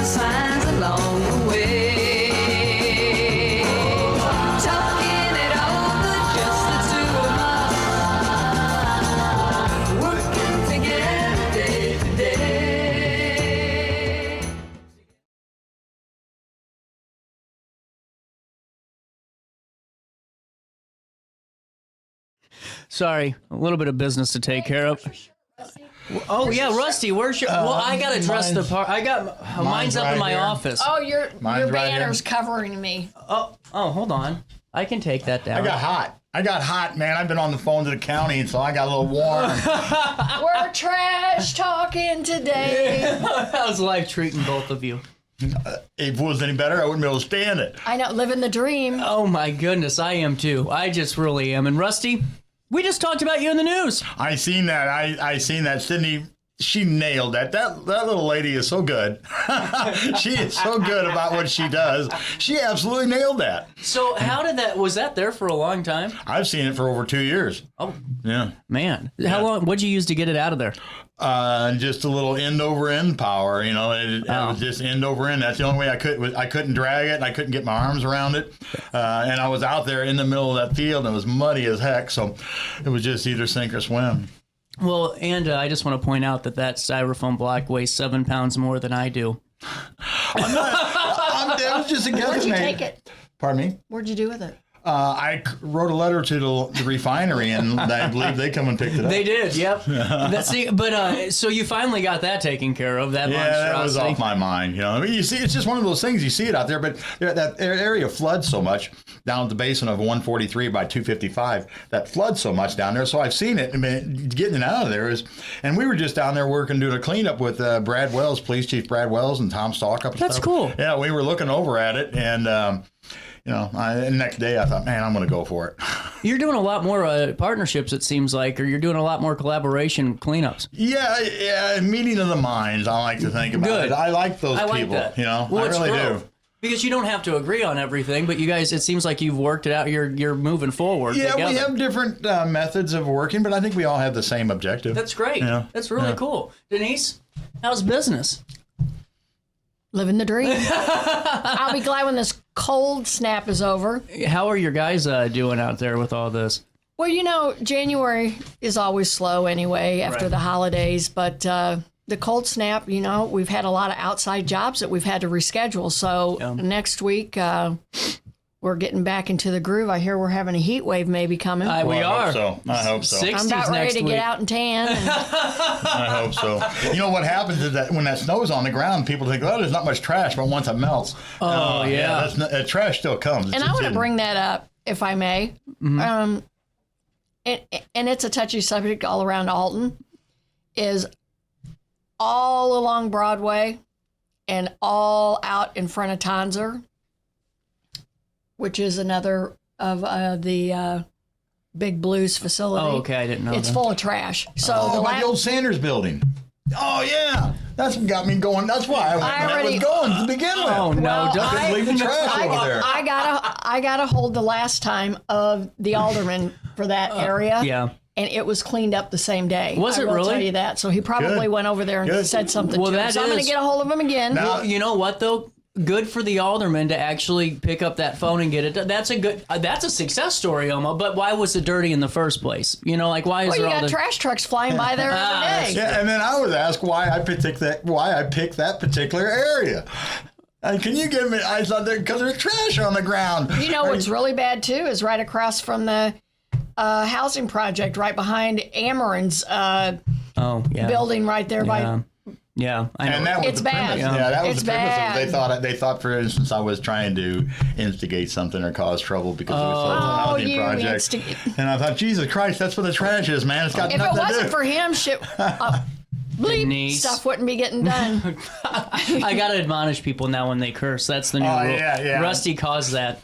signs along the way. Talking it over, just the two of us, working together day to day. Sorry, a little bit of business to take care of. Oh yeah, Rusty, where's your? Well, I gotta dress the part. I got mine's up right in my here. office. Oh, your Mine's right banner's here. covering me. Oh, hold on. I can take that down. I got hot, man. I've been on the phone to the county, so I got a little warm. We're trash talking today. How's life treating both of you? If it was any better, I wouldn't be able to stand it. I know, living the dream. Oh my goodness, I am too. I just really am. And Rusty, we just talked about you in the news. I seen that. I seen that. Sydney, she nailed that. That little lady is so good. She is so good about what she does. She absolutely nailed that. So how did that? Was that there for a long time? I've seen it for over 2 years. Oh Yeah. man, how long? What'd you use to get it out of there? Just a little end over end power, you know. It was just end over end. That's the only way I could. I couldn't drag it. And I couldn't get my arms around it. And I was out there in the middle of that field, and it was muddy as heck. So it was just either sink or swim. Well, and I just want to point out that styrofoam block weighs 7 pounds more than I do. That was just a guess. Where'd you take it? Pardon me? What'd you do with it? I wrote a letter to the refinery, and I believe they come and picked it up. They did, yep. So you finally got that taken care of, that monstrosity. That was off my mind. You know, I mean, you see, it's just one of those things. You see it out there, but that area floods so much down at the basin of 143 by 255. That floods so much down there. So I've seen it. I mean, getting it out of there is, and we were just down there working, doing a cleanup with Brad Wells, Police Chief Brad Wells, and Tom Stalk up. That's cool. Yeah, we were looking over at it, and. You know, the next day I thought, man, I'm going to go for it. You're doing a lot more partnerships, it seems like, or you're doing a lot more collaboration cleanups. Yeah, meeting of the minds, I like to think about it. I like those people, that. You know, well, I really do. Because you don't have to agree on everything, but you guys, it seems like you've worked it out. You're moving forward together. We have different methods of working, but I think we all have the same objective. That's great. Yeah. That's really cool. Denise, how's business? Living the dream. I'll be glad when this cold snap is over. How are your guys doing out there with all this? Well, you know, January is always slow anyway after the holidays, but the cold snap, you know, we've had a lot of outside jobs that we've had to reschedule. So next week, we're getting back into the groove. I hear we're having a heat wave maybe coming. We are. I hope so. 60s I'm about ready to get out and tan. I hope so. You know what happens is that when that snow's on the ground, people think, oh, there's not much trash, but once it melts, trash still comes. And I want to bring that up, if I may. Mm-hmm. And it's a touchy subject all around Alton, is all along Broadway and all out in front of Tonser, which is another of the Big Blues facility. Oh, okay, I didn't know It's that. full of trash. So the old Sanders building. Oh, yeah. That's what got me going. That's why I was going to begin with. Oh, no. Don't leave the trash over there. I got a hold the last time of the alderman for that area. Yeah. And it was cleaned up the same day. Was it I will really? tell you that. So he probably went over there and said something to him. So I'm going to get a hold of him again. Well, you know what, though? Good for the alderman to actually pick up that phone and get it done. That's a success story, almost. But why was it dirty in the first place? You know, like why is there all you got trash trucks flying by there every day. Yeah, and then I was asked why I picked that particular area. Can you give me? I thought because there's trash on the ground. You know what's really bad too is right across from the housing project, right behind Ameren's building, right there by. Yeah, I know. And that was it's the bad. premise. Yeah, that was it's the premise. bad. They thought, for instance, I was trying to instigate something or cause trouble because it was a housing project. And I thought, Jesus Christ, that's what the trash is, man. It's got if nothing it to do. wasn't for him, bleep, Denise. stuff wouldn't be getting done. I gotta admonish people now when they curse. That's the new rule. Yeah. Rusty caused that.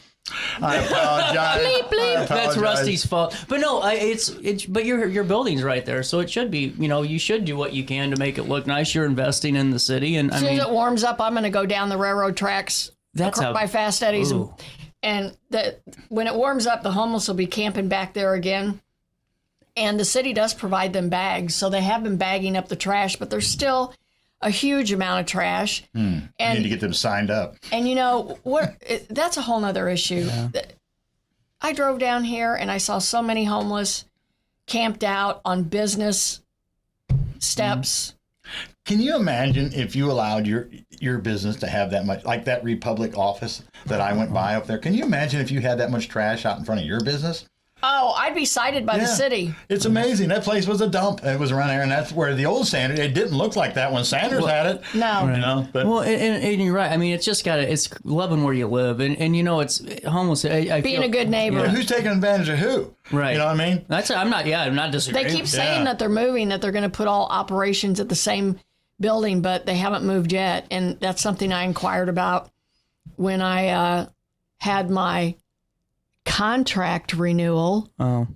I apologize. Bleep, bleep. That's Rusty's fault. But no, but your building's right there, so it should be. You know, you should do what you can to make it look nice. You're investing in the city, and as soon as it warms up, I'm going to go down the railroad tracks by Fast Eddie's, and when it warms up, the homeless will be camping back there again. And the city does provide them bags, so they have been bagging up the trash, but there's still a huge amount of trash. You need to get them signed up. And that's a whole nother issue. I drove down here and I saw so many homeless camped out on business steps. Can you imagine if you allowed your business to have that much, like that Republic office that I went by up there? Can you imagine if you had that much trash out in front of your business? Oh, I'd be cited by the city. It's amazing. That place was a dump. It was around there, and that's where the old Sanders. It didn't look like that when Sanders had it. No. You know, but Well, and you're right. I mean, it's just it's loving where you live, and it's homeless. I Being feel, a good neighbor. but who's taking advantage of who? Right. You know what I mean? I'm not disagreeing. They keep saying that they're moving, that they're going to put all operations at the same building, but they haven't moved yet. And that's something I inquired about when I had my contract renewal. Oh,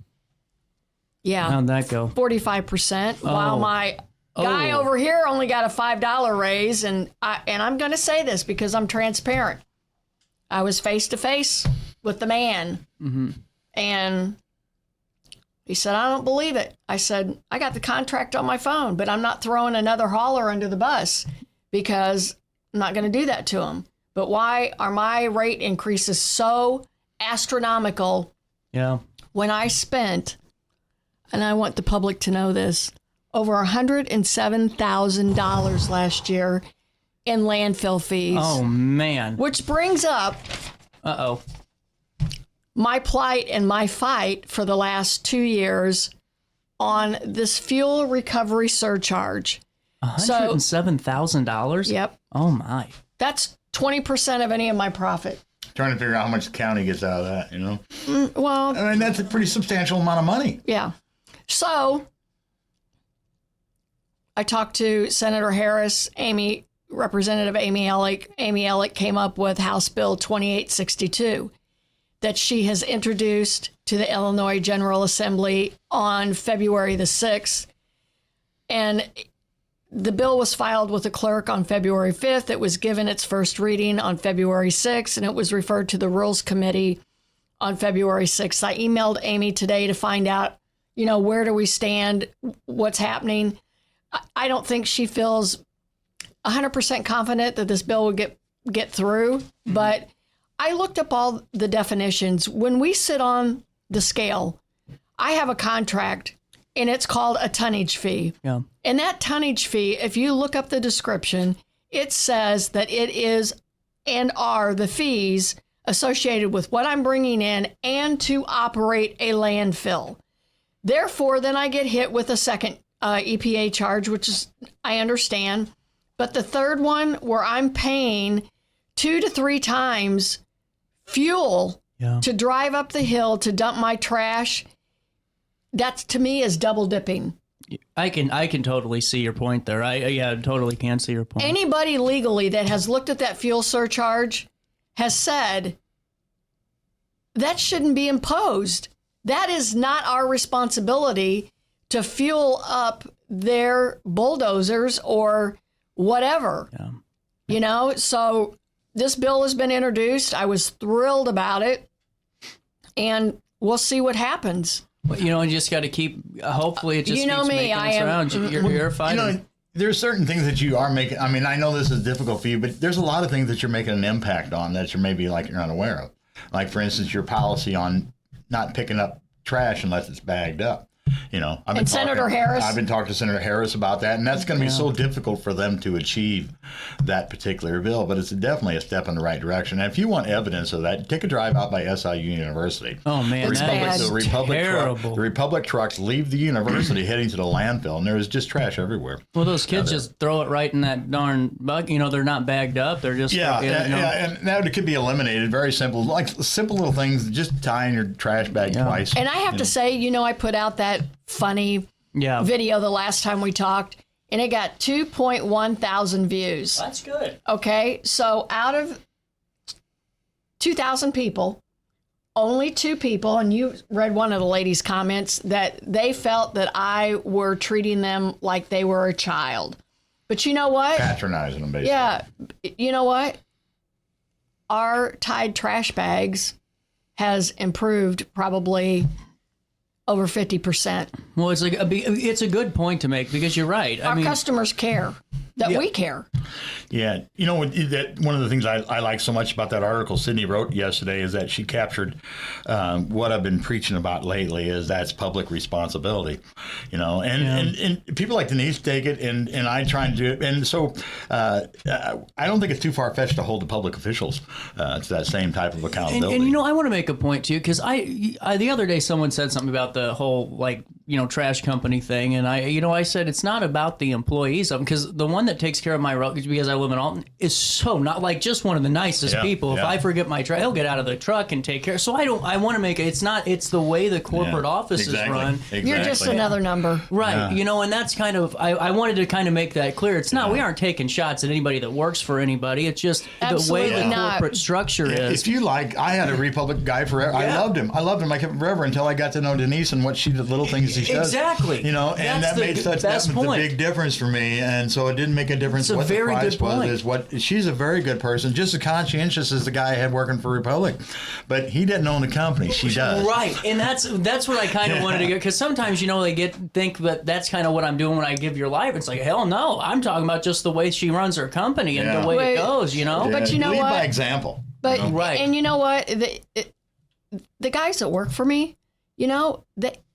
Yeah. how'd that go? 45%, while my guy over here only got a $5 raise. And I'm going to say this because I'm transparent. I was face to face with the man, and he said, "I don't believe it." I said, "I got the contract on my phone, but I'm not throwing another hauler under the bus because I'm not going to do that to him." But why are my rate increases so astronomical Yeah. when I spent, and I want the public to know this, over $107,000 last year in landfill fees? Oh man. Which brings up Uh-oh. my plight and my fight for the last 2 years on this fuel recovery surcharge. $107,000? Yep. Oh my. That's 20% of any of my profit. Trying to figure out how much the county gets out of that. You know, Well, I mean that's a pretty substantial amount of money. yeah. So I talked to Senator Harris, Representative Amy Ellick. Amy Ellick came up with House Bill 2862 that she has introduced to the Illinois General Assembly on February the 6th. And the bill was filed with the clerk on February 5th. It was given its first reading on February 6th, and it was referred to the Rules Committee on February 6th. I emailed Amy today to find out, where do we stand, what's happening. I don't think she feels 100% confident that this bill will get through, but I looked up all the definitions. When we sit on the scale, I have a contract, and it's called a tonnage fee. Yeah. And that tonnage fee, if you look up the description, it says that it is and are the fees associated with what I'm bringing in and to operate a landfill. Therefore, then I get hit with a second EPA charge, which is, I understand. But the third one, where I'm paying 2 to 3 times fuel to drive up the hill to dump my trash, that to me is double dipping. I can totally see your point there. I totally can see your point. Anybody legally that has looked at that fuel surcharge has said that shouldn't be imposed. That is not our responsibility to fuel up their bulldozers or whatever. Yeah. So this bill has been introduced. I was thrilled about it, and we'll see what happens. Well, you just got to keep. Hopefully, it just You know keeps me, making I its am- rounds. You're a fighter. There's certain things that you are making. I mean, I know this is difficult for you, but there's a lot of things that you're making an impact on that you're maybe you're unaware of. Like, for instance, your policy on not picking up trash unless it's bagged up. Senator Harris? I've been talking to Senator Harris about that, and that's going to be so difficult for them to achieve that particular bill. But it's definitely a step in the right direction. And if you want evidence of that, take a drive out by SIU University. Oh man, It's bad. terrible. The Republic trucks leave the university heading to the landfill, and there is just trash everywhere. Well, those kids just throw it right in that darn bug. They're not bagged up. They're just and that could be eliminated. Very simple, like simple little things, just tying your trash bag twice. And I have to say, I put out that funny video the last time we talked, and it got 2.1 thousand views. That's good. Okay, so out of 2,000 people, only 2 people, and you read one of the ladies' comments, that they felt that I were treating them like they were a child. But you know what? Patronizing them, basically. Yeah, you know what? Our Tide trash bags has improved probably over 50%. Well, it's a good point to make because you're right. Our customers care. that we care. Yeah, you know that one of the things I like so much about that article Sydney wrote yesterday is that she captured what I've been preaching about lately is that's public responsibility, you know, and people like Denise take it and I try and do it, and so I don't think it's too far fetched to hold the public officials to that same type of accountability. And you know, I want to make a point too, because I the other day someone said something about the whole like, you know, trash company thing, and I said it's not about the employees, because the one that takes care of my road, because I live in Alton, is so not like just one of the nicest people. If I forget my trash, he'll get out of the truck and take care. So I want to make it. It's the way the corporate office is run. Exactly. You're just another number, right? You know, and that's kind of I wanted to kind of make that clear. It's not we aren't taking shots at anybody that works for anybody. It's just Absolutely the way the not. corporate structure is. If you like, I had a Republic guy forever. I loved him. I kept him forever until I got to know Denise and what she did, little things she does. Exactly. You know, and That's that made such that was the big difference for me. And so it didn't make a difference It's a what the very price good was. point. Is what she's a very good person, just as conscientious as the guy I had working for Republic, but he didn't own the company. She does. Right, and that's what I kind of wanted to get, because sometimes, you know, they think that that's kind of what I'm doing when I give your life. It's like, hell no, I'm talking about just the way she runs her company and the way it goes, you know. But you know Lead what? by example. But you know? Right. and you know what? The guys that work for me, you know,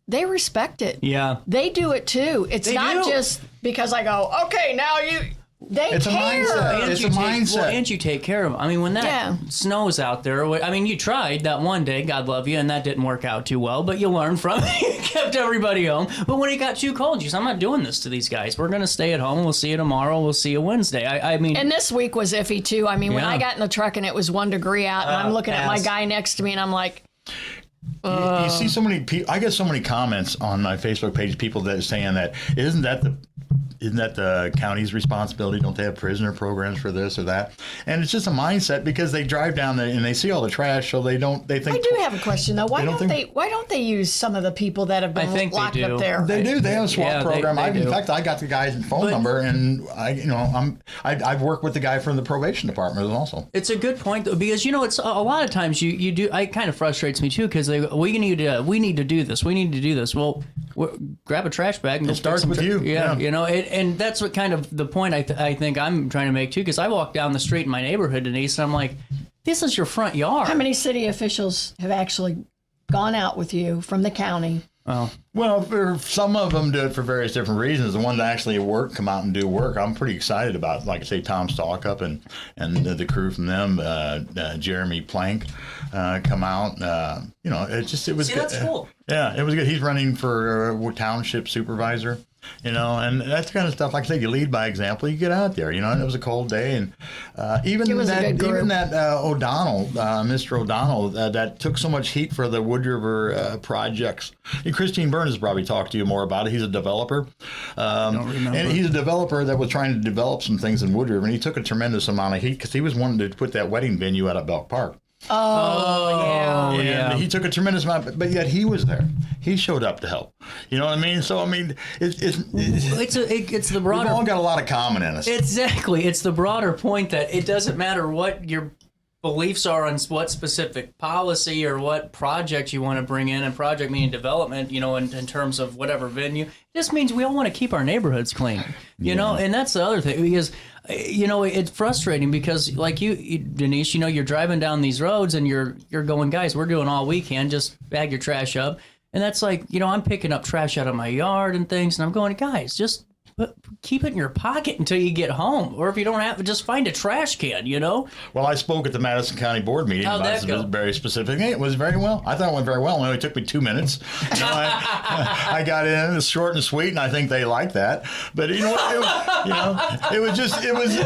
they respect it. Yeah. They do it too. It's They not do. just because I go, okay, now you. They It's a care. mindset. It's a mindset. And you take care of them. I mean, when that snows out there, I mean, you tried that one day, God love you, and that didn't work out too well, but you learned from it. You kept everybody home. But when it got too cold, you said, I'm not doing this to these guys. We're going to stay at home. We'll see you tomorrow. We'll see you Wednesday. I mean... And this week was iffy too. I mean, when I got in the truck and it was 1 degree out, and I'm looking at my guy next to me, and I'm like... You see so many people. I get so many comments on my Facebook page. People that are saying that isn't that the county's responsibility? Don't they have prisoner programs for this or that? And it's just a mindset because they drive down there and they see all the trash, so they don't. They think. I do have a question though. Why don't they use some of the people that have been locked up there? They do. They have a SWAT program. In fact, I got the guy's phone number, and I've worked with the guy from the probation department also. It's a good point though, because you know, it's a lot of times you do. It kind of frustrates me too, because we need to do this. We need to do this. Well, grab a trash bag and It starts with you. Yeah, you know, and that's what kind of the point I think I'm trying to make too, because I walk down the street in my neighborhood, Denise, and I'm like, this is your front yard. How many city officials have actually gone out with you from the county? Well, some of them do it for various different reasons. The ones that actually come out and do work, I'm pretty excited about. Like I say, Tom Stalkup and the crew from them, Jeremy Plank, come out. You know, it was good. That's cool. Yeah, it was good. He's running for township supervisor. You know, and that's the kind of stuff. Like I said, you lead by example. You get out there. You know, and it was a cold day, and even that O'Donnell, Mr. O'Donnell, that took so much heat for the Wood River projects. And Christine Burns has probably talked to you more about it. He's a developer, Don't remember. and he's a developer that was trying to develop some things in Wood River, and he took a tremendous amount of heat because he was wanting to put that wedding venue out of Belk Park. Oh, yeah. And he took a tremendous amount, but yet he was there. He showed up to help. You know what I mean? So I mean, it's the broader. We've all got a lot of common in us. Exactly. It's the broader point that it doesn't matter what your beliefs are on what specific policy or what project you want to bring in, and project meaning development, you know, in terms of whatever venue. It just means we all want to keep our neighborhoods clean, you know, and that's the other thing, because, you know, it's frustrating because like you, Denise, you know, you're driving down these roads and you're going, guys, we're doing all we can, just bag your trash up. And that's like, you know, I'm picking up trash out of my yard and things, and I'm going, guys, just keep it in your pocket until you get home. Or if you don't have it, just find a trash can, you know? Well, I spoke at the Madison County Board meeting about this very specific thing. It was very well. I thought it went very well. It only took me 2 minutes. You know, I got in. It was short and sweet, and I think they liked that. But you know, it was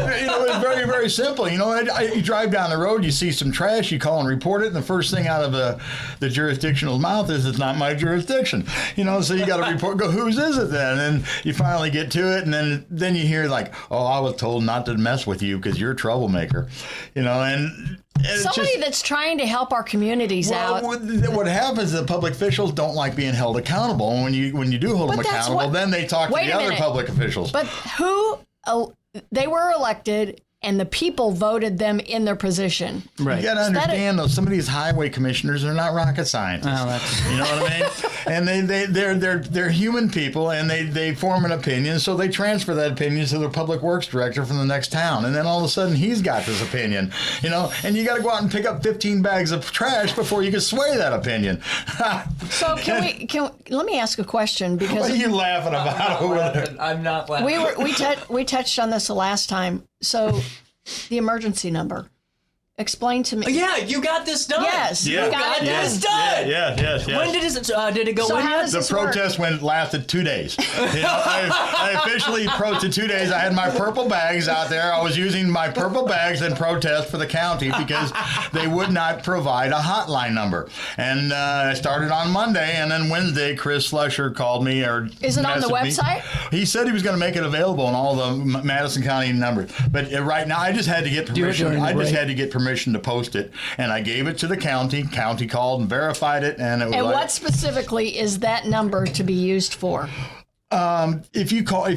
very, very simple. You know, you drive down the road, you see some trash, you call and report it, and the first thing out of the jurisdictional mouth is, it's not my jurisdiction. You know, so you got to report. Go, whose is it then? And you finally get to it, and then you hear like, oh, I was told not to mess with you because you're a troublemaker, you know, and somebody that's trying to help our communities out. What happens is the public officials don't like being held accountable, and when you do hold them accountable, then they talk to the other public officials. But they were elected, and the people voted them in their position. Right. You got to understand, though, some of these highway commissioners are not rocket scientists. You know what I mean? And they're human people, and they form an opinion, so they transfer that opinion to the public works director from the next town, and then all of a sudden he's got this opinion, and you got to go out and pick up 15 bags of trash before you can sway that opinion. So let me ask a question, because What are you laughing about over there? I'm not laughing. we touched on this the last time. So the emergency number. Explain to me. Yeah, you got this done. Yes, Yeah. you got it This done. done. Yes. When did it go So in how yet? does The this work? protest lasted 2 days. I officially protested 2 days. I had my purple bags out there. I was using my purple bags in protest for the county because they would not provide a hotline number. And I started on Monday, and then Wednesday, Chris Slusher called me. Is it on the messaged me. website? He said he was going to make it available on all the Madison County numbers. But right now, I just had to get permission. during the I just break. had to get permission to post it, and I gave it to the county. County called and verified it, and it was And like, what specifically is that number to be used for? if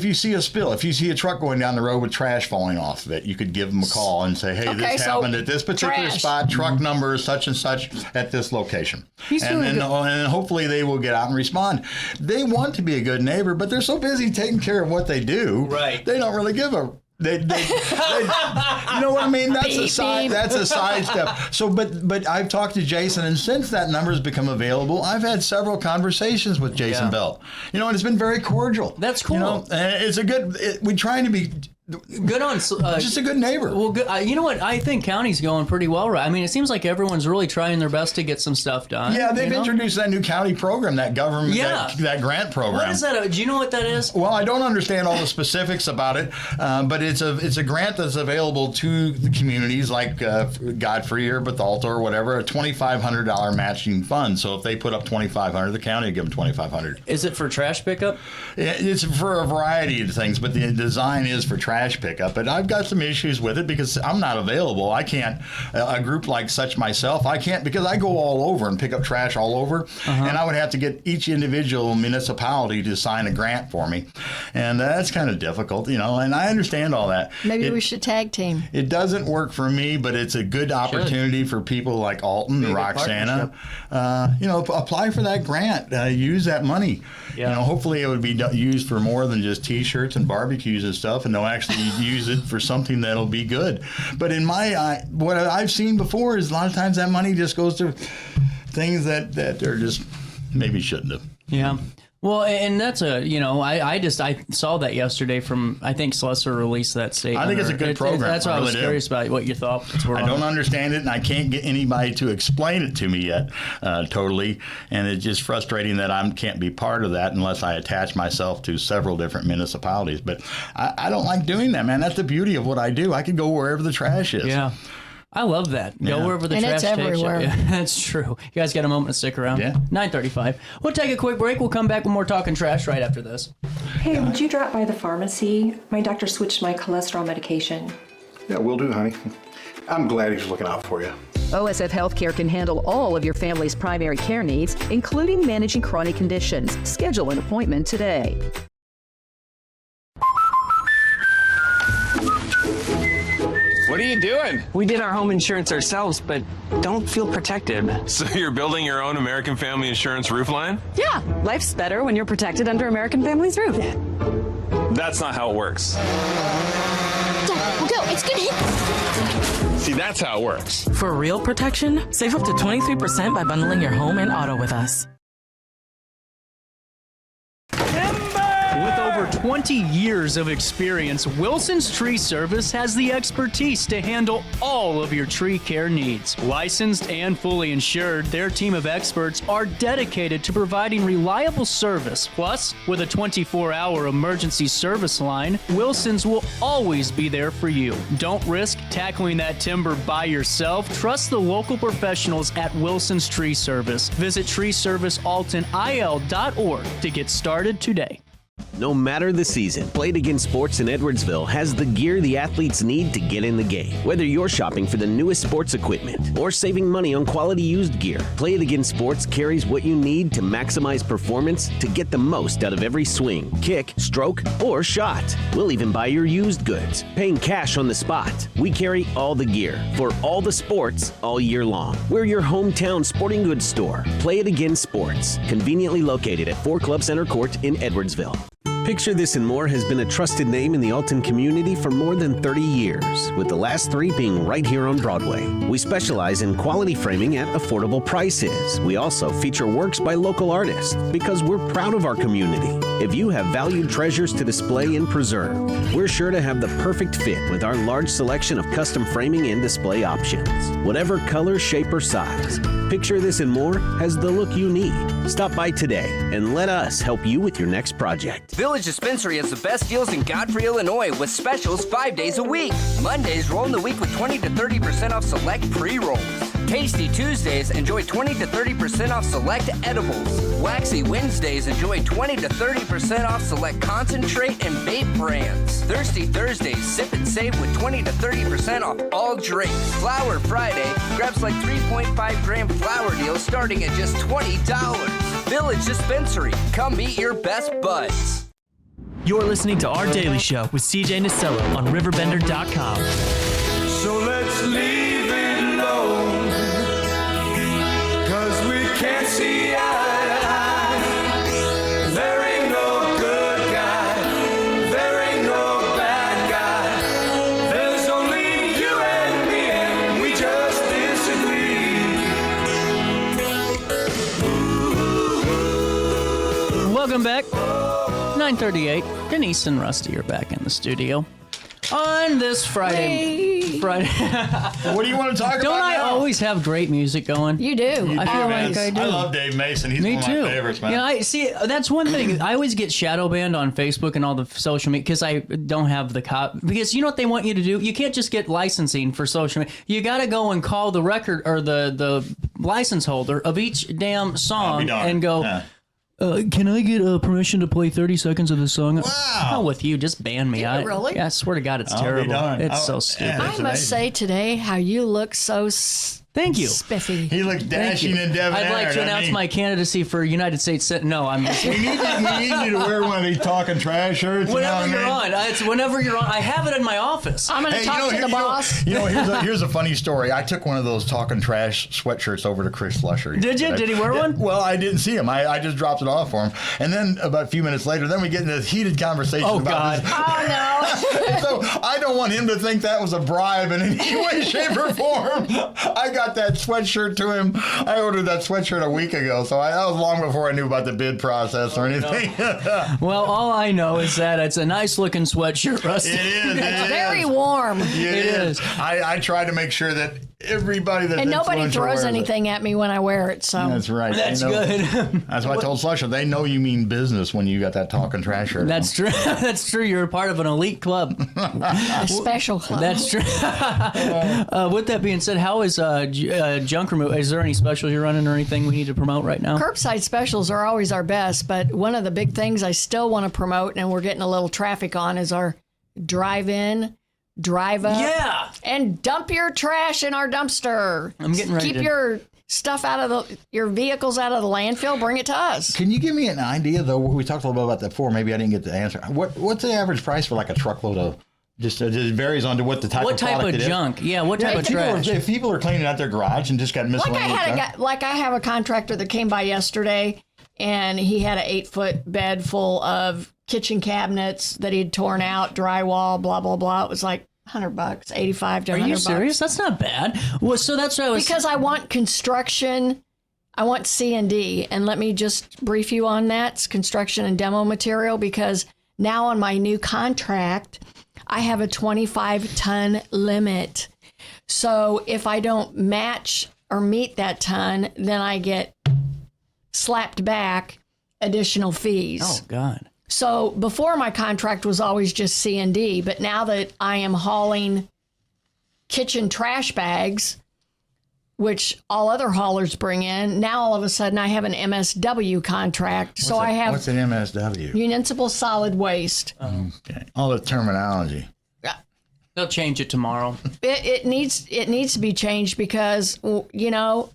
you see a spill, if you see a truck going down the road with trash falling off of it, you could give them a call and say, hey, Okay, this so happened at this particular trash. spot, truck number is such and such at this location. And hopefully they will get out and respond. They want to be a good neighbor, but they're so busy taking care of what they do. Right. They don't really give a They, you know what I mean? That's a side. That's a side step. So, but I've talked to Jason, and since that number has become available, I've had several conversations with Jason Belt. And it's been very cordial. That's cool. It's a good. We're trying to be good on. just a good neighbor. Well, good, you know what? I think county's going pretty well, right? I mean, it seems like everyone's really trying their best to get some stuff done. Yeah, they've introduced that new county program, that government, Yeah. that grant program. What is that? Do you know what that is? Well, I don't understand all the specifics about it, but it's a grant that's available to the communities like Godfrey or Bethalto or whatever, a $2,500 matching fund. So if they put up $2,500, the county will give them $2,500. Is it for trash pickup? It's for a variety of things, but the design is for trash pickup. But I've got some issues with it because I'm not available. I can't. A group like such myself, I can't, because I go all over and pick up trash all over, and I would have to get each individual municipality to sign a grant for me, and that's kind of difficult, and I understand all that. Maybe we should tag team. It doesn't work for me, but it's a good opportunity for people like Alton and Roxana. Apply for that grant. Use that money. Yeah. Hopefully it would be used for more than just T-shirts and barbecues and stuff, and they'll actually use it for something that'll be good. But in my what I've seen before is a lot of times that money just goes to things that are just maybe shouldn't have. Yeah. Well, and that's I saw that yesterday from, I think Slusser released that statement. I think it's a good program. That's why I was really curious about what your thoughts were. I don't understand it, and I can't get anybody to explain it to me yet totally. And it's just frustrating that I can't be part of that unless I attach myself to several different municipalities. But I don't like doing that, man. That's the beauty of what I do. I can go wherever the trash is. Yeah. I love that. Go Yeah. wherever the And trash it's takes you. everywhere. Yeah, that's true. You guys got a moment to stick around? Yeah. 9:35. We'll take a quick break. We'll come back with more Talking Trash right after this. Hey, would you drop by the pharmacy? My doctor switched my cholesterol medication. Yeah, will do, honey. I'm glad he's looking out for you. OSF Healthcare can handle all of your family's primary care needs, including managing chronic conditions. Schedule an appointment today. What are you doing? We did our home insurance ourselves, but don't feel protected. So you're building your own American Family Insurance roof line? Yeah, life's better when you're protected under American Family's roof. That's not how it works. Dad, go, it's gonna hit. See, that's how it works. For real protection, save up to 23% by bundling your home and auto with us. With over 20 years of experience, Wilson's Tree Service has the expertise to handle all of your tree care needs. Licensed and fully insured, their team of experts are dedicated to providing reliable service. Plus, with a 24-hour emergency service line, Wilson's will always be there for you. Don't risk tackling that timber by yourself. Trust the local professionals at Wilson's Tree Service. Visit treeservicealtonil.org to get started today. No matter the season, Play It Again Sports in Edwardsville has the gear the athletes need to get in the game. Whether you're shopping for the newest sports equipment or saving money on quality used gear, Play It Again Sports carries what you need to maximize performance to get the most out of every swing, kick, stroke, or shot. We'll even buy your used goods, paying cash on the spot. We carry all the gear for all the sports all year long. We're your hometown sporting goods store. Play It Again Sports, conveniently located at 4 Club Center Court in Edwardsville. Picture This and More has been a trusted name in the Alton community for more than 30 years, with the last 3 being right here on Broadway. We specialize in quality framing at affordable prices. We also feature works by local artists because we're proud of our community. If you have valued treasures to display and preserve, we're sure to have the perfect fit with our large selection of custom framing and display options. Whatever color, shape, or size, Picture This and More has the look you need. Stop by today and let us help you with your next project. Village Dispensary has the best deals in Godfrey, Illinois with specials 5 days a week. Mondays, roll in the week with 20 to 30% off select pre-rolls. Tasty Tuesdays, enjoy 20 to 30% off select edibles. Waxy Wednesdays, enjoy 20 to 30% off select concentrate and vape brands. Thirsty Thursdays, sip and save with 20 to 30% off all drinks. Flower Friday, grab like 3.5 gram flower deals starting at just $20. Village Dispensary, come meet your best buds. You're listening to Our Daily Show with CJ Nasello on RiverBender.com. So let's leave it alone, 'cause we can't see eye to eye. There ain't no good guy, there ain't no bad guy. There's only you and me, and we just disagree. Welcome back. 9:38. Denise and Rusty are back in the studio on this Friday. Friday. What do you want to talk about? Don't I now? always have great music going? You do. I feel like I do. I love Dave Mason. He's Me one of too. my favorites, man. Yeah, I see. That's one thing. I always get shadow banned on Facebook and all the social media because I don't have the because you know what they want you to do. You can't just get licensing for social media. You got to go and call the record or the license holder of each damn song and go. Yeah. Can I get permission to play 30 seconds of the song? Wow. Hell with you. Just ban me. Really? Yeah, I swear to God, it's terrible. It's so stupid. I must say today how you look so Thank you. spiffy. He looks dashing and debonair. I'd like to announce my candidacy for United States Senate. No, I'm just... We need you to wear one of these Talking Trash shirts. Whenever you're on. It's whenever you're on. I have it in my office. I'm going to talk to the boss. Here's a funny story. I took one of those Talking Trash sweatshirts over to Chris Slusher. Did you? Did he wear one? Well, I didn't see him. I just dropped it off for him. And then about a few minutes later, we get into this heated conversation about this. Oh, no. So I don't want him to think that was a bribe in any way, shape, or form. I got that sweatshirt to him. I ordered that sweatshirt a week ago, so that was long before I knew about the bid process or anything. Well, all I know is that it's a nice looking sweatshirt, Rusty. It is. It's very warm. It is. I try to make sure that everybody that's and nobody influencer throws wears anything at me when I wear it. So That's right. That's good. That's why I told Slusher, they know you mean business when you got that Talking Trash shirt. That's true. That's true. You're a part of an elite club. a special club. That's true. With that being said, how is junk removal? Is there any specials you're running or anything we need to promote right now? Curbside specials are always our best, but one of the big things I still want to promote, and we're getting a little traffic on, is our drive-in, drive-up, and dump your trash in our dumpster. I'm getting ready Keep to... your stuff out of your vehicles out of the landfill. Bring it to us. Can you give me an idea, though? We talked a little bit about that before. Maybe I didn't get the answer. What's the average price for like a truckload of? Just it varies on to what the type of product it is. Junk? Yeah, what type of trash? If people are cleaning out their garage and just got miscellaneous I have a contractor that came by yesterday, and he had an 8-foot bed full of kitchen cabinets that he'd torn out, drywall, blah blah blah. It was like $100, $85 to $100. Are you serious? That's not bad. Well, so that's what I was... Because I want construction, I want C&D, and let me just brief you on that. It's construction and demo material, because now on my new contract, I have a 25-ton limit. So if I don't match or meet that ton, then I get slapped back additional fees. Oh, God. So before, my contract was always just C&D, but now that I am hauling kitchen trash bags, which all other haulers bring in. Now all of a sudden I have an MSW contract. I have what's an MSW? Municipal Solid Waste. Okay. All the terminology. They'll change it tomorrow. It needs to be changed because, you know,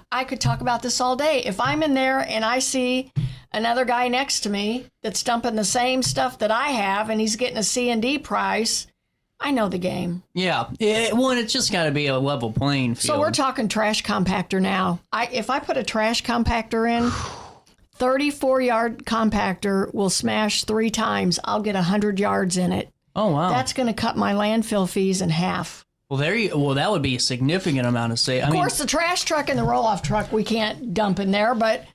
I could talk about this all day. If I'm in there and I see another guy next to me that's dumping the same stuff that I have and he's getting a C&D price, I know the game. Yeah. It's just got to be a level playing field. So we're talking trash compactor now. If I put a trash compactor in, 34-yard compactor will smash 3 times. I'll get 100 yards in it. Oh, wow. That's going to cut my landfill fees in half. Well, that would be a significant amount of savings. Of course, the trash truck and the roll-off truck we can't dump in there, but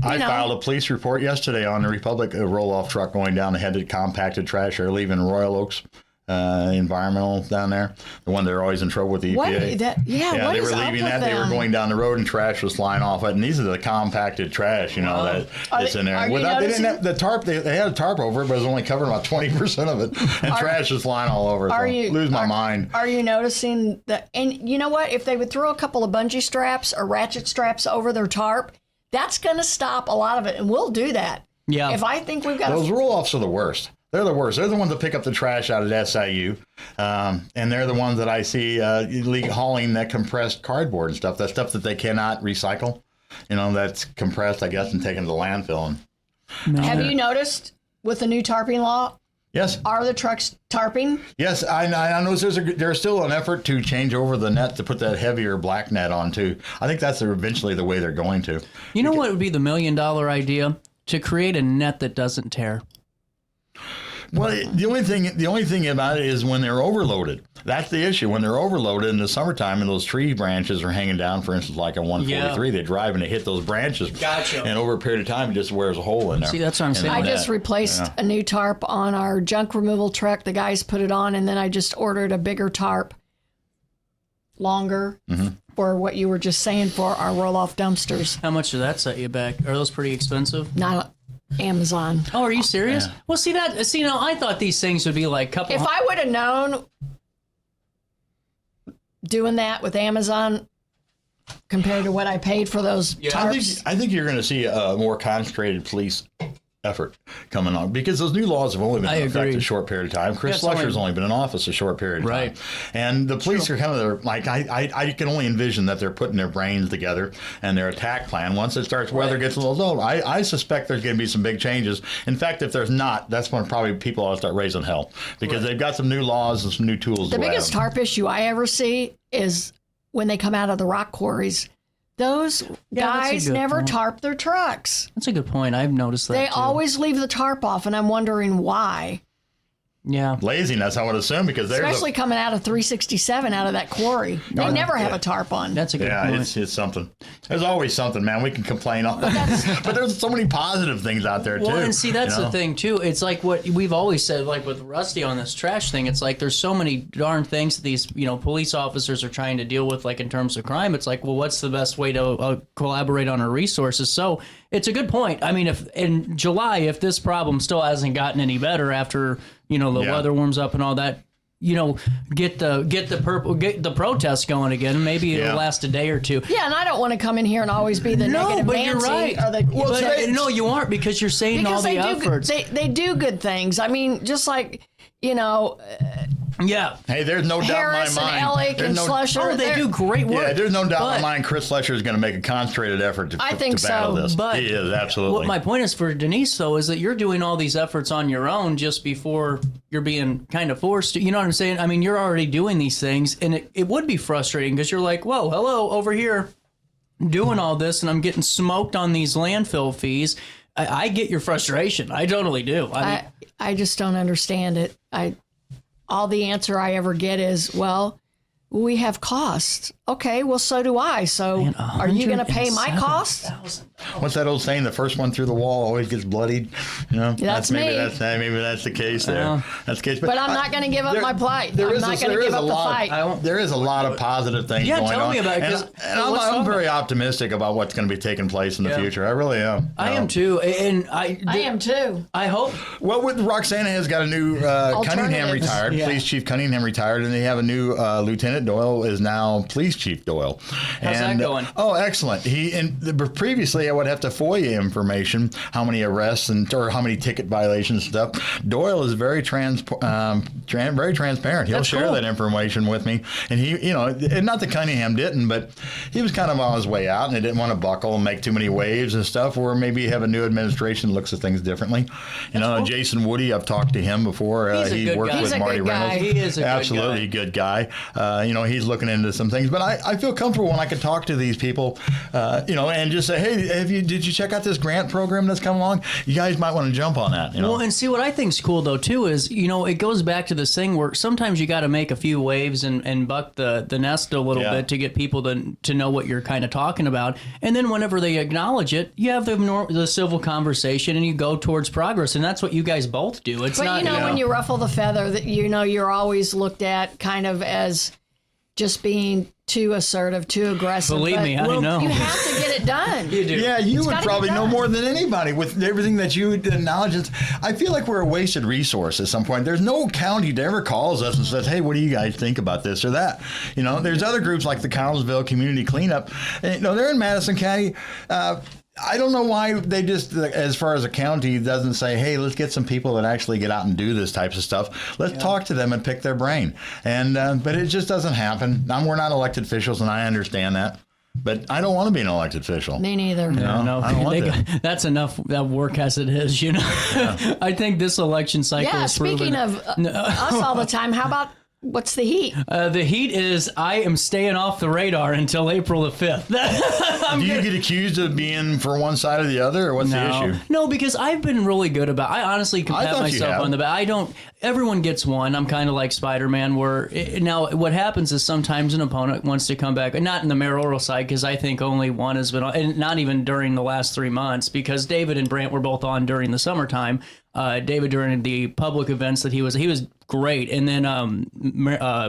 I filed a police report yesterday on the Republic roll-off truck going down the headed compacted trash or leaving Royal Oaks environmental down there. The one they're always in trouble with the EPA. what they is were up leaving with that. They were them? going down the road and trash was flying off it. And these are the compacted trash, that's in there. Are you They didn't noticing- have the tarp. They had a tarp over it, but it was only covering about 20% of it, and trash is flying all over. Lose my mind. Are you noticing that? And you know what? If they would throw a couple of bungee straps or ratchet straps over their tarp, that's going to stop a lot of it, and we'll do that. Yeah. If I think we've got Those roll-offs are the worst. They're the worst. They're the ones that pick up the trash out at SIU, and they're the ones that I see hauling that compressed cardboard and stuff. That stuff that they cannot recycle. That's compressed, I guess, and taken to the landfill. Have you noticed with the new tarping law? Yes. Are the trucks tarping? Yes, I know there's still an effort to change over the net to put that heavier black net on too. I think that's eventually the way they're going to. You know what would be the $1 million idea? To create a net that doesn't tear. Well, the only thing about it is when they're overloaded. That's the issue. When they're overloaded in the summertime and those tree branches are hanging down, for instance, like a 143, they drive and they hit those branches. Gotcha. And over a period of time, it just wears a hole in there. See, that's what I'm saying. I just replaced a new tarp on our junk removal truck. The guys put it on, and then I just ordered a bigger tarp, longer, for what you were just saying for our roll-off dumpsters. How much did that set you back? Are those pretty expensive? Not Amazon. Oh, are you serious? Yeah. Well, I thought these things would be like couple. If I would have known doing that with Amazon compared to what I paid for those tarps. I think you're going to see a more concentrated police effort coming on because those new laws have only been in effect a short period of time. Chris Slusher's only been in office a short period of time. And the police are kind of like, I can only envision that they're putting their brains together and their attack plan. Once it starts, weather gets a little low, I suspect there's going to be some big changes. In fact, if there's not, that's when probably people ought to start raising hell because they've got some new laws and some new tools. The biggest tarp issue I ever see is when they come out of the rock quarries. Those guys never tarp their trucks. That's a good point. I've noticed that. They always leave the tarp off, and I'm wondering why. Yeah. Laziness, I would assume, because there's especially coming out of 367 out of that quarry. They never have a tarp on. That's a good point. Yeah, it's something. There's always something, man. We can complain all but there's so many positive things out there, too. Well, and see, that's the thing, too. It's like what we've always said, like with Rusty on this trash thing, it's like there's so many darn things that these, police officers are trying to deal with, like in terms of crime. It's like, well, what's the best way to collaborate on our resources? So it's a good point. I mean, if in July, if this problem still hasn't gotten any better after, the weather warms up and all that, get the protests going again. Maybe it'll last a day or two. Yeah, and I don't want to come in here and always be the negative but Nancy. You're right. No, you aren't because you're saying all the efforts. They do good things. I mean, just like, yeah. Hey, there's no doubt in my mind. Ellick and Slusher. Oh, they do great work. Yeah, there's no doubt in my mind Chris Slusher is going to make a concentrated effort to battle this. But he is, absolutely. What my point is for Denise, though, is that you're doing all these efforts on your own just before you're being kind of forced to. You know what I'm saying? I mean, you're already doing these things, and it would be frustrating because you're like, whoa, hello, over here doing all this, and I'm getting smoked on these landfill fees. I get your frustration. I totally do. I just don't understand it. All the answer I ever get is, well, we have costs. Okay, well, so do I. So are you going to pay my costs? What's that old saying? The first one through the wall always gets bloodied. That's me. Maybe that's the case there. That's the case. But I'm not going to give up my plight. I'm not going to give up the fight. There is a lot of positive things going on. Yeah, tell me about it. And I'm very optimistic about what's going to be taking place in the future. I really am. I am too. And I am too. I hope. Well, Roxana has got a new Cunningham retired. Police Chief Cunningham retired, and they have a new lieutenant Doyle is now Police Chief Doyle. How's that going? Oh, excellent. Previously I would have to FOIA information, how many arrests or how many ticket violations and stuff. Doyle is very very transparent. He'll share that information with me. And he, and not that Cunningham didn't, but he was kind of on his way out and he didn't want to buckle and make too many waves and stuff, or maybe have a new administration that looks at things differently. Jason Woody, I've talked to him before. He worked with Marty Reynolds. He is Absolutely good guy. He's looking into some things, but I feel comfortable when I can talk to these people, and just say, hey, did you check out this grant program that's come along? You guys might want to jump on that. Well, and see what I think's cool though too is it goes back to this thing where sometimes you got to make a few waves and buck the nest a little bit to get people to know what you're kind of talking about, and then whenever they acknowledge it, you have the civil conversation and you go towards progress, and that's what you guys both do. It's not when you ruffle the feather, that you're always looked at kind of as just being too assertive, too aggressive. Believe me, I know. You have to get it done. You do. Yeah, you would probably know more than anybody with everything that you acknowledge. I feel like we're a wasted resource at some point. There's no county that ever calls us and says, hey, what do you guys think about this or that? There's other groups like the Collinsville Community Cleanup. And, they're in Madison County. I don't know why they just, as far as a county, doesn't say, hey, let's get some people that actually get out and do this types of stuff. Let's talk to them and pick their brain. And but it just doesn't happen. We're not elected officials, and I understand that. But I don't want to be an elected official. Me neither. No, I don't want to. That's enough work as it is, Yeah. I think this election cycle is proven. Speaking of us all the time, how about what's the heat? The heat is I am staying off the radar until April the 5th. Do you get accused of being for one side or the other, or what's the issue? No, because I've been really good about I honestly can pat myself on the back. Everyone gets one. I'm kind of like Spider-Man now what happens is sometimes an opponent wants to come back, not in the mayoral side, because I think only one has been on, and not even during the last 3 months, because David and Brant were both on during the summertime. David during the public events that he was great, and then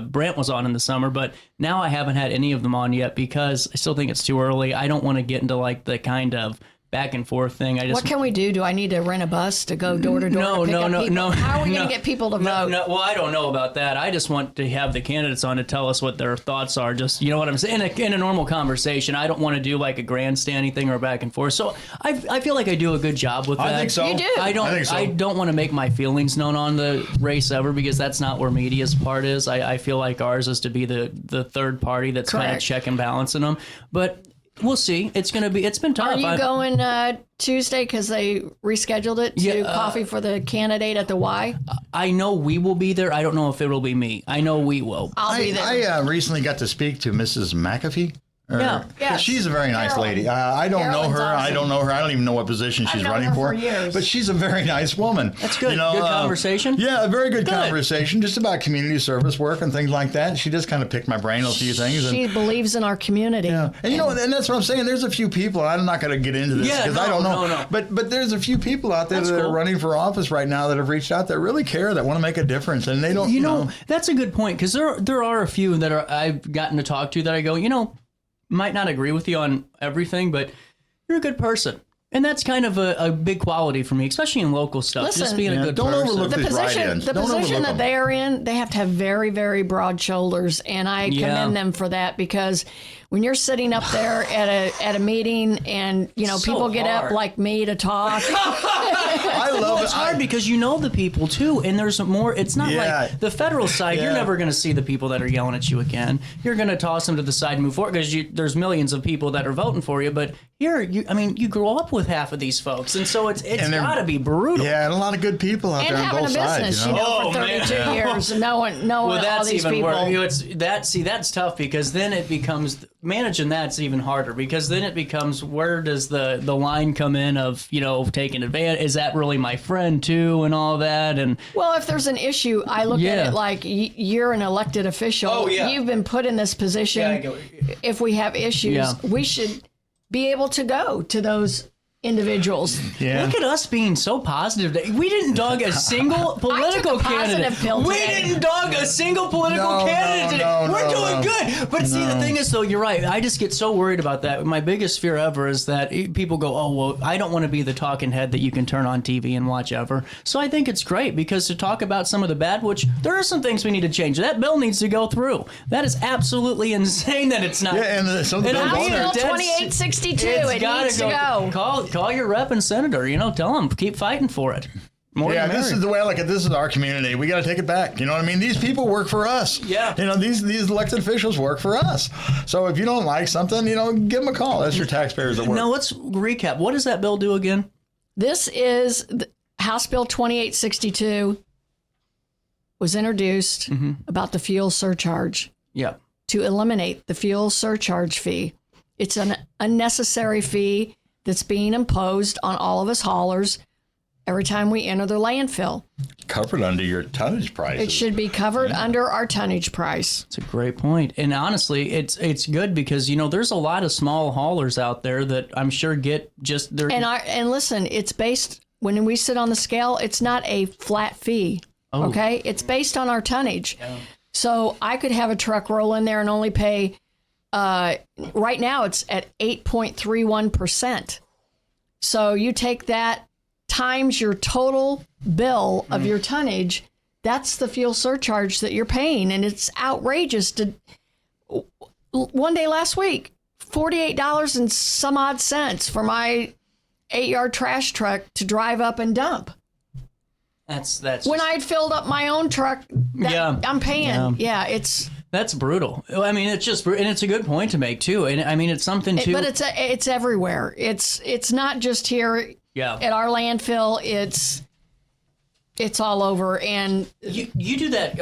Brant was on in the summer, but now I haven't had any of them on yet because I still think it's too early. I don't want to get into like the kind of back and forth thing. What can we do? Do I need to rent a bus to go door to door? No. How are we going to get people to vote? No, well, I don't know about that. I just want to have the candidates on to tell us what their thoughts are. Just, you know what I'm saying? In a normal conversation, I don't want to do like a grandstanding thing or back and forth. So I feel like I do a good job with that. I think so. You do. I don't want to make my feelings known on the race ever, because that's not where media's part is. I feel like ours is to be the third party that's kind of check and balancing them. But we'll see. It's been tough. Are you going Tuesday because they rescheduled it to coffee for the candidate at the Y? I know we will be there. I don't know if it will be me. I know we will. I'll be there. I recently got to speak to Mrs. McAfee. Yeah. She's a very nice lady. I don't know her. Awesome. I don't know her. I don't even know what position she's running for. Years. But she's a very nice woman. That's good. Good conversation? Yeah, a very good conversation, just about community service work and things like that. She just kind of picked my brain on a few things. She believes in our community. Yeah. And and that's what I'm saying. There's a few people, I'm not going to get into this because I don't know. No. But there's a few people out there that are running for office right now that have reached out that really care, that want to make a difference. And they don't, you know. That's a good point, because there are a few that I've gotten to talk to that I go, might not agree with you on everything, but you're a good person. And that's kind of a big quality for me, especially in local stuff. Listen, just being a good don't person. Overlook the these position, the position that they are in, they have to have very, very broad shoulders, and I commend them for that, because when you're sitting up there at a meeting and people get up like me to talk. I love it's hard because the people too, and there's more. It's not like the federal side. You're never going to see the people that are yelling at you again. You're going to toss them to the side and move forward because there's millions of people that are voting for you. But here, you grow up with half of these folks, and so it's got to be brutal. Yeah, and a lot of good people out there on both sides. For 32 years, knowing all these people. Worse. That's tough, because then it becomes managing that's even harder, because then it becomes, where does the line come in of taking advantage? Is that really my friend too, and all that? And well, if there's an issue, I look at it like you're an elected official. Oh, yeah. You've been put in this position. If we have issues, we should be able to go to those individuals. Yeah. Look at us being so positive. We didn't dog a single political candidate. We didn't dog a single political candidate today. We're doing good. But see, the thing is, though, you're right. I just get so worried about that. My biggest fear ever is that people go, oh, well, I don't want to be the talking head that you can turn on TV and watch ever. So I think it's great because to talk about some of the bad, which there are some things we need to change. That bill needs to go through. That is absolutely insane that it's not. Yeah, and some of the House Bill 2862. It needs to go. Call your rep and senator. Tell them keep fighting for it. This is the way I look at this. Is our community. We got to take it back. You know what I mean? These people work for us. Yeah. These elected officials work for us. So if you don't like something, give them a call. That's your taxpayers at work. Now let's recap. What does that bill do again? This is House Bill 2862 was introduced about the fuel surcharge. Yeah. To eliminate the fuel surcharge fee. It's an unnecessary fee that's being imposed on all of us haulers every time we enter the landfill. Covered under your tonnage price. It should be covered under our tonnage price. It's a great point. And honestly, it's good because, there's a lot of small haulers out there that I'm sure get just their... And listen, it's based, when we sit on the scale, it's not a flat fee, okay? It's based on our tonnage. Yeah. So I could have a truck roll in there and only pay, right now it's at 8.31%. So you take that times your total bill of your tonnage, that's the fuel surcharge that you're paying. And it's outrageous. One day last week, $48 and some odd cents for my 8-yard trash truck to drive up and dump. That's when I had filled up my own truck. I'm paying. That's brutal. I mean, it's just, and it's a good point to make too. And I mean, it's something too. But it's everywhere. It's not just here. Yeah. At our landfill, it's all over. And you do that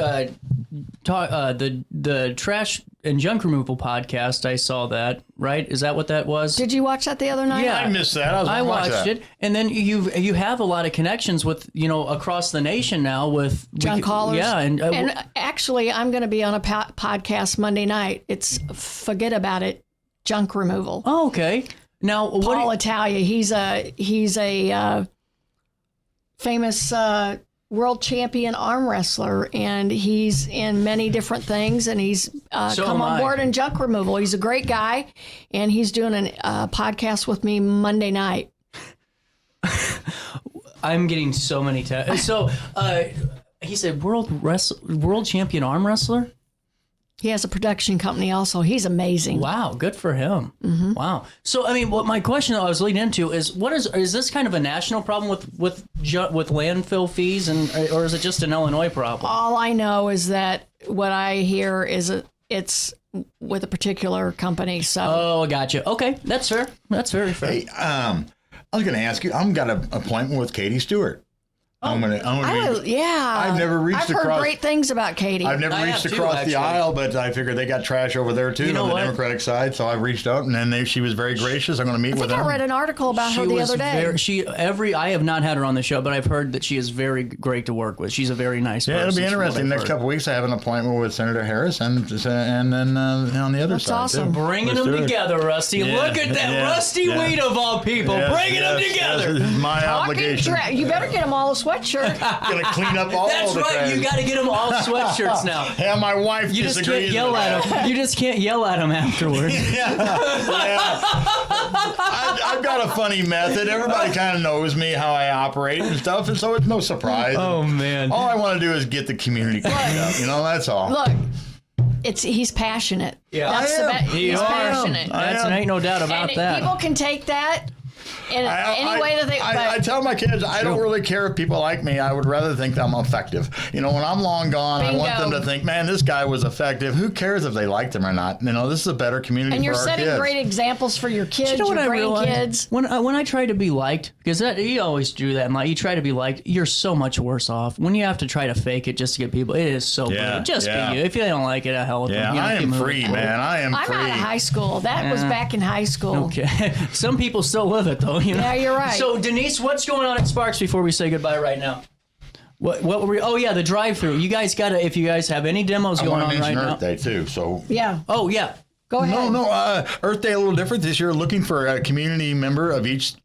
the trash and junk removal podcast. I saw that. Right? Is that what that was? Did you watch that the other night? Yeah, I missed that. I watched it, and then you have a lot of connections with across the nation now with junk haulers. Yeah, and actually, I'm going to be on a podcast Monday night. It's Forget About It, junk removal. Oh, okay. Now, Paul Italia, he's a famous world champion arm wrestler, and he's in many different things, and he's come on board in junk removal. He's a great guy, and he's doing a podcast with me Monday night. I'm getting so many texts. So he said world champion arm wrestler? He has a production company also. He's amazing. Wow, good for him. Mm-hmm. Wow. So, I mean, what my question I was leading into is, is this kind of a national problem with landfill fees, or is it just an Illinois problem? All I know is that what I hear is it's with a particular company. So. Oh, gotcha. Okay, that's fair. That's very fair. Hey, I was going to ask you. I've got an appointment with Katie Stewart. I've never reached I've heard great things about Katie. I've never reached across the aisle, but I figured they got trash over there too on the Democratic side. So I reached out, and then she was very gracious. I'm going to meet with her. I read an article about her the other day. I have not had her on the show, but I've heard that she is very great to work with. She's a very nice person. Yeah, it'll be interesting. Next couple of weeks, I have an appointment with Senator Harris, and then on the other side. That's awesome. Bringing them together, Rusty. Yeah. Look at that Rusty Wheat of all people, bringing them together. This is my obligation. You better get them all a sweatshirt. Gonna clean up all That's the right. trash. You got to get them all sweatshirts now. Yeah, my wife you just disagrees. Can't yell at them. You just can't yell at them afterwards. I've got a funny method. Everybody kind of knows me, how I operate and stuff, and so it's no surprise. Oh man! All I want to do is get the community cleaned up. That's all. Look. He's passionate. Yeah, he's passionate. Ain't no doubt about that. People can take that in any way that they. I tell my kids, I don't really care if people like me. I would rather think I'm effective. When I'm long gone, Bingo. I want them to think, man, this guy was effective. Who cares if they liked him or not? This is a better community. And you're for our setting kids. great examples for your kids, your grandkids. When I try to be liked, because you always do that. You try to be liked, you're so much worse off. When you have to try to fake it just to get people, it is so bad. Just be you. If you don't like it, hell with them. I am free, man. I am free. I'm out of high school. That was back in high school. Okay. Some people still live it though. Yeah, you're right. So Denise, what's going on at Sparks before we say goodbye right now? What were we? Oh yeah, the drive-through. You guys gotta. If you guys have any demos going on right now. Earth Day too. So yeah. Oh yeah. Go ahead. No. Earth Day a little different this year. Looking for a community member of each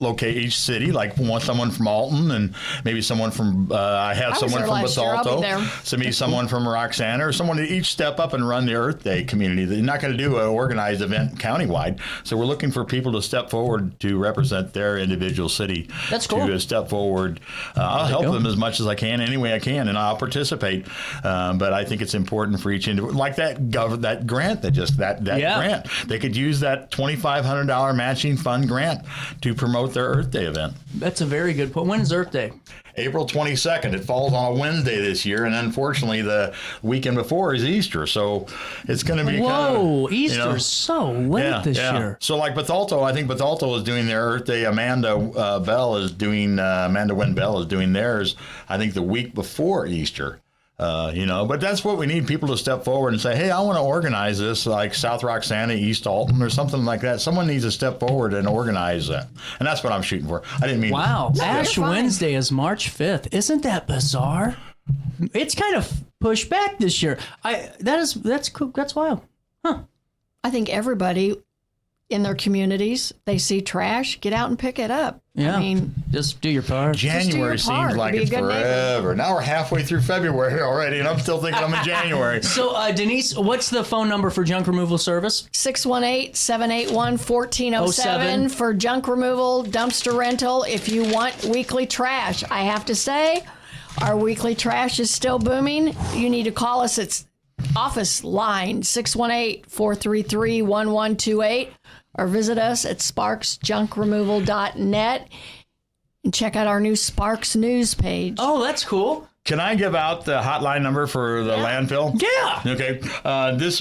city. Like want someone from Alton and maybe someone from. I have someone from Bethalto. So maybe someone from Roxana or someone to each step up and run the Earth Day community. They're not going to do an organized event countywide. So we're looking for people to step forward to represent their individual city. That's cool. To step forward. I'll help them as much as I can, any way I can, and I'll participate. But I think it's important for each individual, like that grant that grant. They could use that $2,500 matching fund grant to promote their Earth Day event. That's a very good point. When is Earth Day? April 22nd. It falls on a Wednesday this year, and unfortunately, the weekend before is Easter, so it's going to be Easter's so late this year. So like Bethalto, I think Bethalto is doing their Earth Day. Amanda Wynn Bell is doing theirs, I think, the week before Easter. But that's what we need, people to step forward and say, hey, I want to organize this, like South Roxana, East Alton, or something like that. Someone needs to step forward and organize that. And that's what I'm shooting for. I didn't mean Ash Wednesday is March 5th. Isn't that bizarre? It's kind of pushed back this year. That's cool. That's wild. Huh. I think everybody in their communities, they see trash, get out and pick it up. Yeah. I mean, just do your part. January seems like it's forever. Now we're halfway through February already, and I'm still thinking I'm in January. So, Denise, what's the phone number for junk removal service? 618-781-1407 for junk removal, dumpster rental. If you want weekly trash, I have to say, our weekly trash is still booming. You need to call us. It's office line 618-433-1128. Or visit us at sparksjunkremoval.net and check out our new Sparks News page. Oh, that's cool. Can I give out the hotline number for the landfill? Yeah. Okay. This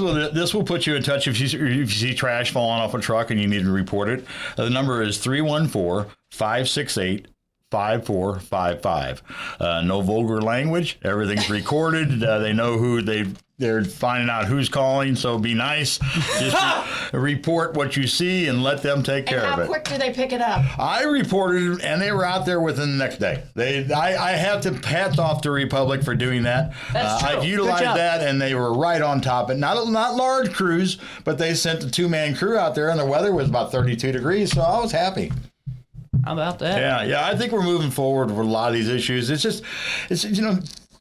will put you in touch if you see trash falling off a truck and you need to report it. The number is 314-568-5455. No vulgar language. Everything's recorded. They know they're finding out who's calling, so be nice. Just report what you see and let them take care of it. How quick do they pick it up? I reported it, and they were out there within the next day. I have to hats off to Republic for doing that. That's true. I've utilized that, and they were right on top. But not large crews, but they sent a 2-man crew out there, and the weather was about 32 degrees, so I was happy. How about that? Yeah. I think we're moving forward with a lot of these issues. It's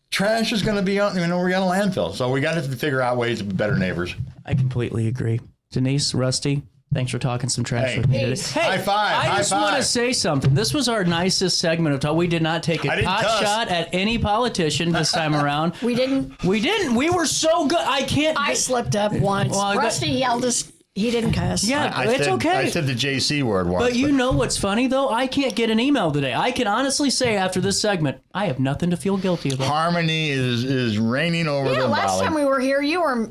trash is going to be on. We got a landfill, so we got to figure out ways to be better neighbors. I completely agree. Denise, Rusty, thanks for talking some trash with me today. Hey, high five! I just want to say something. This was our nicest segment of talk. We did not take a pot shot at any politician this time around. We didn't. We were so good. I slipped up once. Rusty yelled us. He didn't cuss. Yeah, it's okay. I said the JC word once. But you know what's funny, though? I can't get an email today. I can honestly say after this segment, I have nothing to feel guilty about. Harmony is reigning over the valley. Last time we were here, you were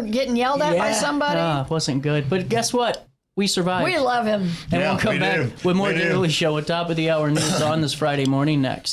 getting yelled at by somebody. It wasn't good. But guess what? We survived. We love him. And we'll come back with more Daily Show at top of the hour news on this Friday morning next.